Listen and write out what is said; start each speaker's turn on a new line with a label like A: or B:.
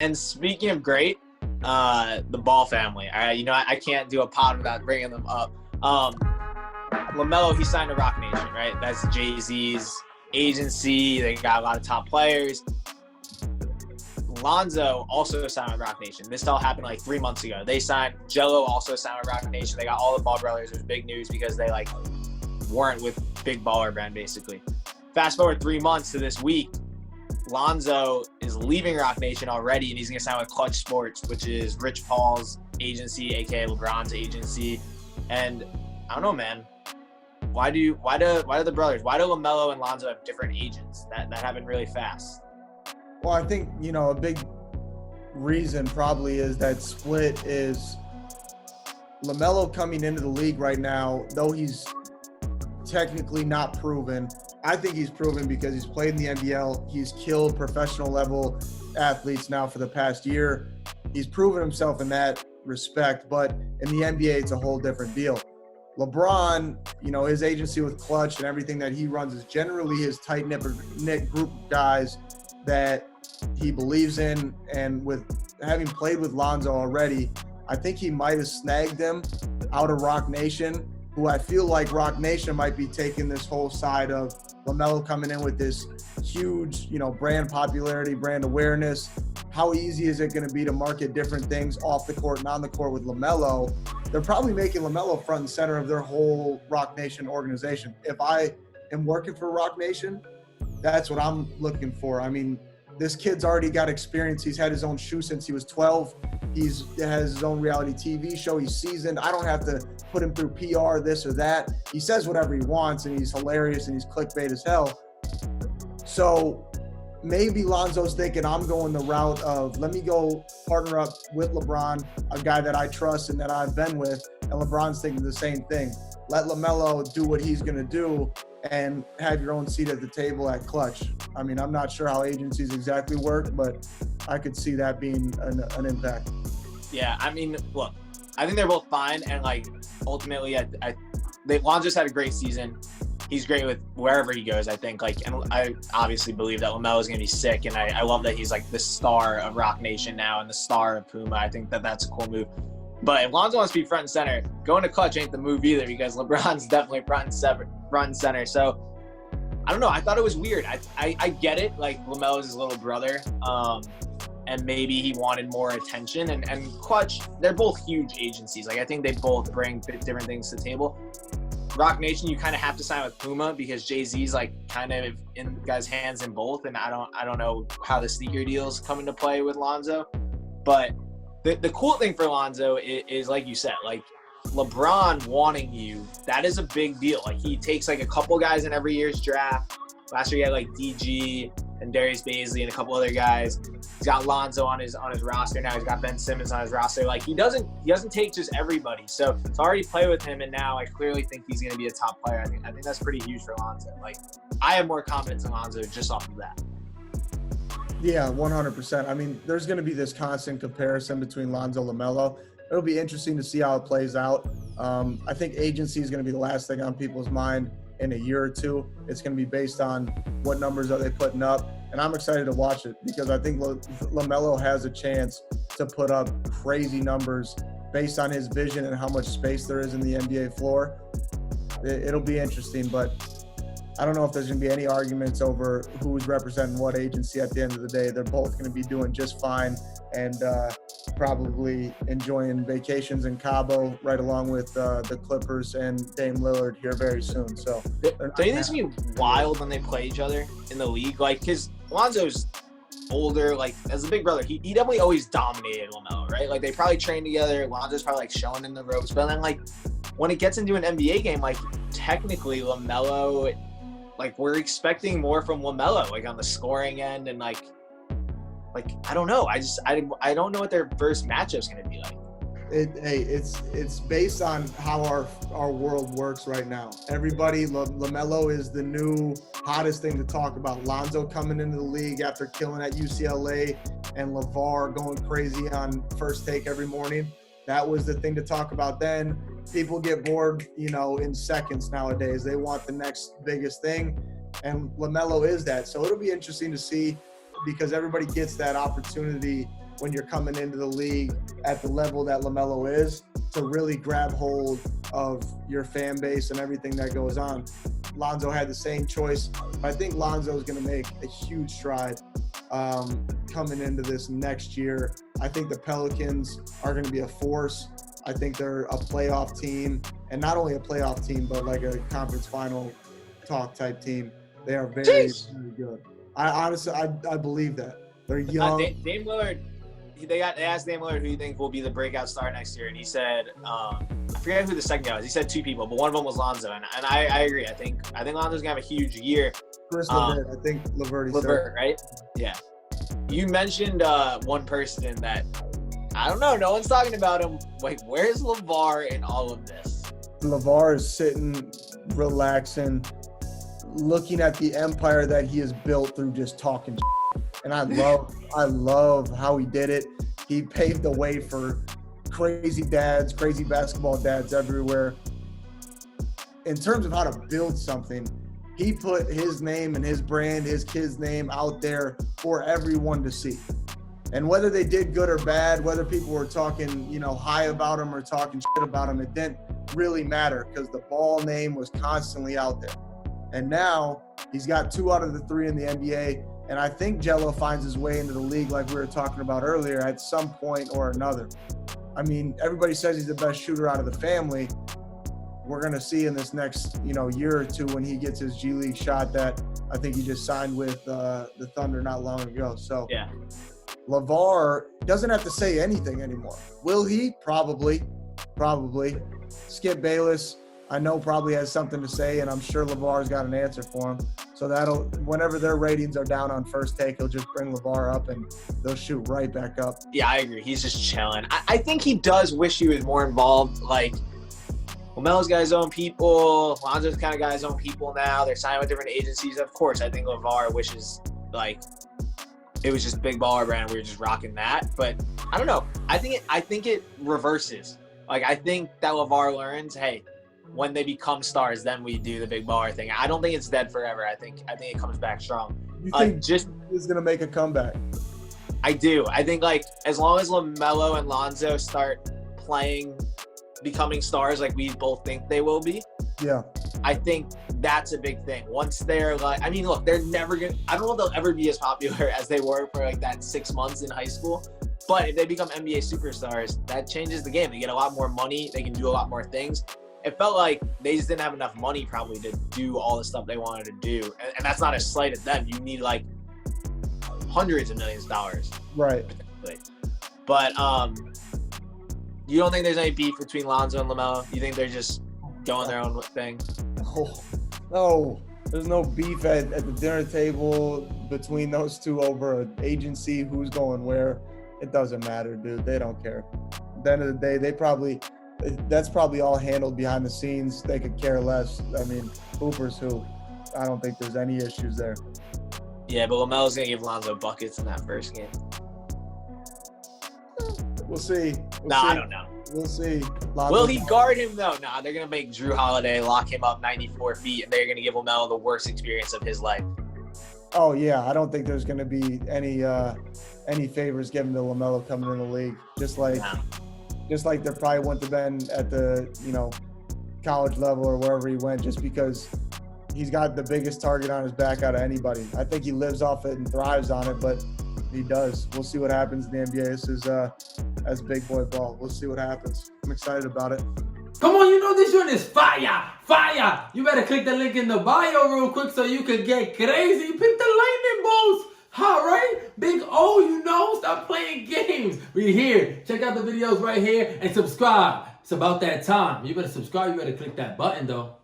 A: And speaking of great, the Ball family. I can't do a pod without bringing them up. LaMelo, he signed to Roc Nation, right? That's Jay-Z's agency. They got a lot of top players. Lonzo also signed with Roc Nation. This all happened like 3 months ago. They signed. Jello also signed with Roc Nation. They got all the Ball brothers. It was big news because they weren't with Big Baller Brand basically. Fast forward 3 months to this week. Lonzo is leaving Roc Nation already, and he's going to sign with Klutch Sports, which is Rich Paul's agency, aka LeBron's agency. And I don't know, man. Why do the brothers? Why do LaMelo and Lonzo have different agents? That happened really fast.
B: Well, I think a big reason probably is that split is LaMelo coming into the league right now, though he's technically not proven. I think he's proven because he's played in the NBL. He's killed professional level athletes now for the past year. He's proven himself in that respect, but in the NBA, it's a whole different deal. LeBron, his agency with Klutch and everything that he runs is generally his tight-knit group of guys that he believes in. And with having played with Lonzo already, I think he might have snagged them out of Roc Nation, who I feel like Roc Nation might be taking this whole side of LaMelo coming in with this huge, brand popularity, brand awareness. How easy is it going to be to market different things off the court and on the court with LaMelo? They're probably making LaMelo front and center of their whole Roc Nation organization. If I am working for Roc Nation, that's what I'm looking for. I mean, this kid's already got experience. He's had his own shoe since he was 12. He has his own reality TV show. He's seasoned. I don't have to put him through PR, this or that. He says whatever he wants, and he's hilarious, and he's clickbait as hell. So maybe Lonzo's thinking, I'm going the route of, let me go partner up with LeBron, a guy that I trust and that I've been with, and LeBron's thinking the same thing. Let LaMelo do what he's going to do and have your own seat at the table at Klutch. I mean, I'm not sure how agencies exactly work, but I could see that being an impact.
A: Yeah, I mean, look, I think they're both fine, and ultimately, Lonzo's had a great season. He's great with wherever he goes, I think. And I obviously believe that LaMelo is going to be sick, and I love that he's the star of Roc Nation now and the star of Puma. I think that's a cool move. But if Lonzo wants to be front and center, going to Klutch ain't the move either, because LeBron's definitely front and center. So I don't know. I thought it was weird. I get it. LaMelo's his little brother. And maybe he wanted more attention. And Klutch, they're both huge agencies. I think they both bring different things to the table. Roc Nation, you kind of have to sign with Puma because Jay-Z's kind of in guys' hands in both. And I don't know how the sneaker deals come into play with Lonzo. But the cool thing for Lonzo is like you said, LeBron wanting you, that is a big deal. He takes a couple guys in every year's draft. Last year he had DG and Darius Bazley and a couple other guys. He's got Lonzo on his roster now. He's got Ben Simmons on his roster. He doesn't take just everybody. So to already play with him, and now I clearly think he's going to be a top player. I think that's pretty huge for Lonzo. I have more confidence in Lonzo just off of that.
B: Yeah, 100%. I mean, there's going to be this constant comparison between Lonzo and LaMelo. It'll be interesting to see how it plays out. I think agency is going to be the last thing on people's mind in a year or two. It's going to be based on what numbers are they putting up. And I'm excited to watch it because I think LaMelo has a chance to put up crazy numbers based on his vision and how much space there is in the NBA floor. It'll be interesting, but I don't know if there's going to be any arguments over who's representing what agency at the end of the day. They're both going to be doing just fine and probably enjoying vacations in Cabo right along with the Clippers and Dame Lillard here very soon. So
A: don't you think it's going to be wild when they play each other in the league? Because Lonzo's older, as a big brother, he definitely always dominated LaMelo, right? They probably trained together. Lonzo's probably showing in the ropes. But then when it gets into an NBA game, technically LaMelo, we're expecting more from LaMelo, on the scoring end, and I don't know. I don't know what their first matchup's gonna be like.
B: It's based on how our world works right now. Everybody, LaMelo is the new hottest thing to talk about. Lonzo coming into the league after killing at UCLA, and Lavar going crazy on First Take every morning. That was the thing to talk about then. People get bored, in seconds nowadays. They want the next biggest thing, and LaMelo is that. So it'll be interesting to see because everybody gets that opportunity when you're coming into the league at the level that LaMelo is, to really grab hold of your fan base and everything that goes on. Lonzo had the same choice. I think Lonzo is going to make a huge stride coming into this next year. I think the Pelicans are going to be a force. I think they're a playoff team, and not only a playoff team, but like a conference final talk type team. They are very, very good. I honestly believe that. They're young.
A: Dame Lillard, they asked Dame Lillard who you think will be the breakout star next year, and he said, I forget who the second guy was. He said two people, but one of them was Lonzo, and I agree. I think Lonzo's gonna have a huge year.
B: Chris LeVert, I think LeVert,
A: right? Yeah. You mentioned one person that I don't know. No one's talking about him. Like, where's Lavar in all of this?
B: Lavar is sitting, relaxing, looking at the empire that he has built through just talking shit. And I love how he did it. He paved the way for crazy dads, crazy basketball dads everywhere. In terms of how to build something, he put his name and his brand, his kid's name out there for everyone to see. And whether they did good or bad, whether people were talking, high about him or talking shit about him, it didn't really matter because the Ball name was constantly out there. And now he's got 2 out of the 3 in the NBA. And I think Jello finds his way into the league like we were talking about earlier at some point or another. I mean, everybody says he's the best shooter out of the family. We're going to see in this next, year or two when he gets his G League shot that I think he just signed with the Thunder not long ago. So
A: yeah.
B: Lavar doesn't have to say anything anymore. Will he? Probably. Skip Bayless, I know, probably has something to say, and I'm sure Lavar's got an answer for him. So whenever their ratings are down on First Take, he'll just bring Lavar up and they'll shoot right back up.
A: Yeah, I agree. He's just chilling. I think he does wish he was more involved. Like, LaMelo's got his own people. Lonzo's kind of got his own people now. They're signing with different agencies. Of course, I think Lavar wishes, like, it was just big baller brand. We were just rocking that. But I don't know. I think it reverses. Like, I think that Lavar learns, hey, when they become stars, then we do the big baller thing. I don't think it's dead forever. I think it comes back strong.
B: You think he's gonna make a comeback?
A: I do. I think, like, as long as LaMelo and Lonzo start playing, becoming stars like we both think they will be.
B: Yeah.
A: I think that's a big thing. Once they're like, I mean, look, they're never gonna, I don't know if they'll ever be as popular as they were for like that 6 months in high school. But if they become NBA superstars, that changes the game. They get a lot more money. They can do a lot more things. It felt like they just didn't have enough money probably to do all the stuff they wanted to do. And that's not a slight at them. You need like hundreds of millions of dollars.
B: Right.
A: But you don't think there's any beef between Lonzo and LaMelo? You think they're just going their own thing?
B: No. There's no beef at the dinner table between those two over an agency, who's going where. It doesn't matter, dude. They don't care. At the end of the day, that's probably all handled behind the scenes. They could care less. I mean, Hooper's who. I don't think there's any issues there.
A: Yeah, but LaMelo's going to give Lonzo buckets in that first game.
B: We'll see.
A: I don't know.
B: We'll see.
A: Will he guard him, though? Nah, they're going to make Drew Holiday lock him up 94 feet, and they're going to give LaMelo the worst experience of his life.
B: Oh, yeah. I don't think there's going to be any favors given to LaMelo coming in the league. Just like there probably wouldn't have been at the, college level or wherever he went, just because he's got the biggest target on his back out of anybody. I think he lives off it and thrives on it, but he does. We'll see what happens in the NBA. This is as big boy ball. We'll see what happens. I'm excited about it.
C: Come on, this one is fire. You better click the link in the bio real quick so you can get crazy. Pick the lightning bolts. All right? Big O, stop playing games. We're here. Check out the videos right here and subscribe. It's about that time. You better subscribe. You better click that button, though.